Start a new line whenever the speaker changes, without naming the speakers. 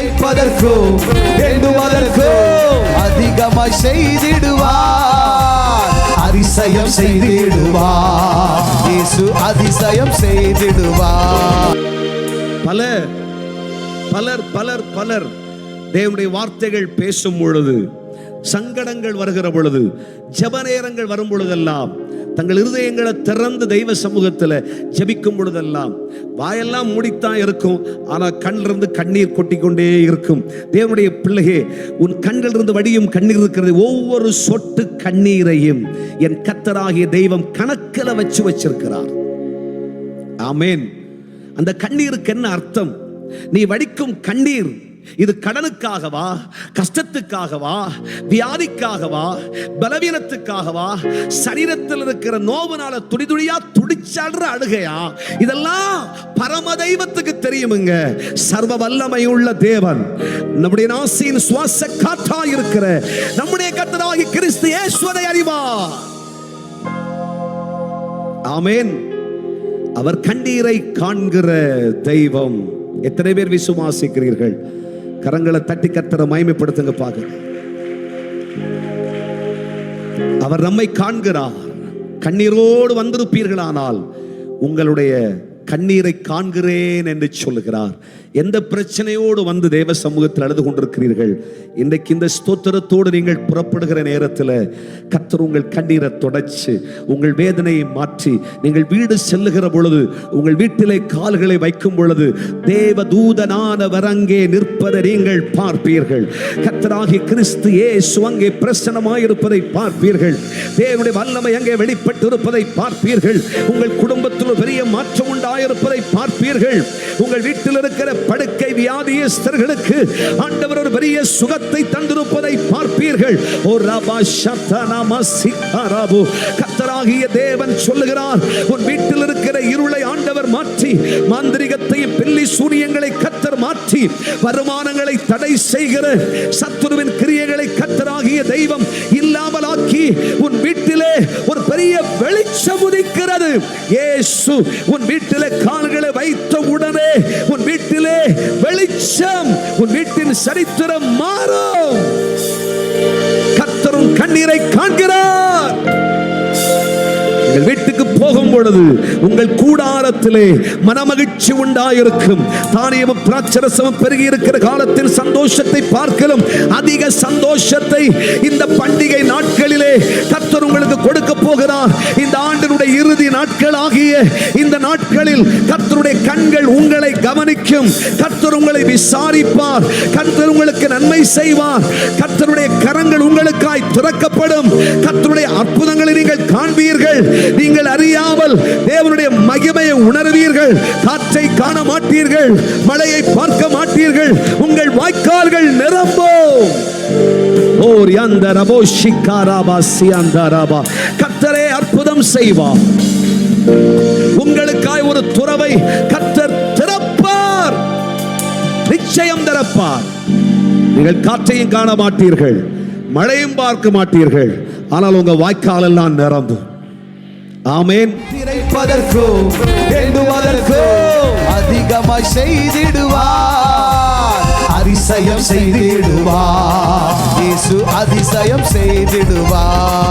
இறைப்பதற்கும் எண்ணுவதற்கும் அதிகமாய் செய்திடுவார். அதிசயம் செய்திடுவார். இயேசு அதிசயம் செய்திடுவார்.
பலர் பலர் பலர் பலர் தேவனுடைய வார்த்தைகள் பேசும் பொழுது, சங்கடங்கள் வருகிற பொழுது, ஜெப நேரங்கள் வரும் பொழுதெல்லாம், தங்கள் இருதயங்களை திறந்து தெய்வ சமூகத்தில் ஜெபிக்கும் பொழுதெல்லாம் வாயெல்லாம் மூடித்தான் இருக்கும், ஆனால் கண்ணிலிருந்து கண்ணீர் கொட்டிக்கொண்டே இருக்கும். தேவனுடைய பிள்ளையே, உன் கண்களிலிருந்து வடியும் கண்ணீர் இருக்கிறது. ஒவ்வொரு சொட்டு கண்ணீரையும் என் கர்த்தராகிய தெய்வம் கணக்கில் வச்சிருக்கிறார். ஆமென். அந்த கண்ணீருக்கு என்ன அர்த்தம்? நீ வடிக்கும் கண்ணீர் இது கடனுக்காகவா, கஷ்டத்துக்காகவா, வியாதிக்காகவா, பலவீனத்துக்காகவா, சரீரத்தில் இருக்கிற நோவுனால துடிதுடியா துடிச்சாடுற அழுகையா? இதெல்லாம் பரம தெய்வத்துக்கு தெரியுமுங்க. சர்வ வல்லமையுள்ள தேவன், நம்முடைய நாசியின் சுவாச காற்றாய் இருக்கிற நம்முடைய கர்த்தராகிய கிறிஸ்து இயேசுவை அறிவார். ஆமென். அவர் கண்ணீரை காண்கிற தெய்வம். எத்தனை பேர் விசுவாசிக்கிறீர்கள்? கரங்களை தட்டி கர்த்தரை மகிமைப்படுத்துங்க பாக்க. அவர் நம்மை காண்கிறார். கண்ணீரோடு வந்திருப்பீர்களானால் உங்களுடைய கண்ணீரை காண்கிறேன் என்று சொல்லுகிறார். எந்த பிரச்சனையோடு வந்து தேவ சமூகத்தில் அழுது கொண்டிருக்கிறீர்கள், இன்றைக்கு இந்த ஸ்தோத்திரத்தோடு நீங்கள் புறப்படுகிற நேரத்தில் கர்த்தர் உங்கள் கண்ணீரை தொடச்சு உங்கள் வேதனையை மாற்றி நீங்கள் வீடு செல்லுகிற பொழுது, உங்கள் வீட்டிலே கால்களை வைக்கும் பொழுது தேவ தூதனானவர் அங்கே நிற்பதை நீங்கள் பார்ப்பீர்கள். கர்த்தராகிய கிறிஸ்து இயேசு அங்கே பிரசன்னமாயிருப்பதை பார்ப்பீர்கள். தேவனுடைய வல்லமை அங்கே வெளிப்பட்டு இருப்பதை பார்ப்பீர்கள். உங்கள் குடும்பத்தில் பெரிய மாற்றம் உண்டாயிருப்பதை பார்ப்பீர்கள். உங்கள் வீட்டில் இருக்கிற படுக்கை வியாதியஸ்தர்களுக்கு ஆண்டவர் ஒரு பெரிய சுகத்தை தந்திருப்பதை பார்ப்பீர்கள். ஓ ரபா ஷத்தனம சிக்கரபு. கர்த்தராகிய தேவன் சொல்லுகிறார், உன் வீட்டில் இருக்கிற இருளை ஆண்டவர் மாற்றி, மாந்திரிகத்தையும் பில்லி சூனியங்களை கர்த்தர் மாற்றி, வருமானங்களை தடை செய்கிற சத்துருவின் கிரியைகளை கர்த்தராகிய தெய்வம் இல்லாமலாக்கி உன் வீட்டிலே ஒரு பெரிய வெளிச்சம் உதிக்கிறது. இயேசு உன் வீட்டிலே கால்களை வைத்த உடனே உன் வீட்டிலே வெளிச்சம், உன் வீட்டின் சரித்திரம் மாறும். கர்த்தரும் கண்ணீரை காண்கிறார். உங்கள் வீட்டுக்கு போகும் பொழுது உங்கள் கூடாரத்திலே மனமகிழ்ச்சி உண்டாயிருக்கும். தானியமும் திராட்சரசமும் பெருகி இருக்கிற காலத்தில் சந்தோஷத்தை பார்க்கலும் அதிக சந்தோஷத்தை இந்த பண்டிகை நாட்களிலே கர்த்தர் உங்களுக்கு கொடுக்க போகிறார். இந்த ஆண்டினுடைய இறுதி நாட்கள் ஆகிய இந்த நாட்களில் கர்த்தருடைய கண்கள் உங்களை கவனிக்கும். கர்த்தர் உங்களை விசாரிப்பார். கர்த்தர் உங்களுக்கு நன்மை செய்வார். கர்த்தருடைய கரங்கள் உங்களுக்காய் திறக்கப்படும். கர்த்தருடைய அற்புதங்களை நீங்கள் காண்பீர்கள். நீங்கள் அறியாமல் தேவனுடைய மகிமையை உணர்வீர்கள். காற்றை காண மாட்டீர்கள், மழையை பார்க்க மாட்டீர்கள். உங்கள் வாய்க்கால்கள் நிரம்பும். ஓர் யந்தரபோ ஷிகாராபா சியந்தரபா. கர்த்தரே அற்புதம் செய்வார். உங்களுக்காய் ஒரு துறவை கர்த்தர் திறப்பார். நிச்சயம் திறப்பார். நீங்கள் காற்றையும் காண மாட்டீர்கள், மழையும் பார்க்க மாட்டீர்கள், ஆனால் உங்க வாய்க்கால் எல்லாம் நிரம்பும். ஆமென்.
இறைப்பதற்கும் எண்ணுவதற்கும் அதிகமாய் செய்திடுவார். அதிசயம் செய்திடுவார். இயேசு அதிசயம் செய்திடுவார்.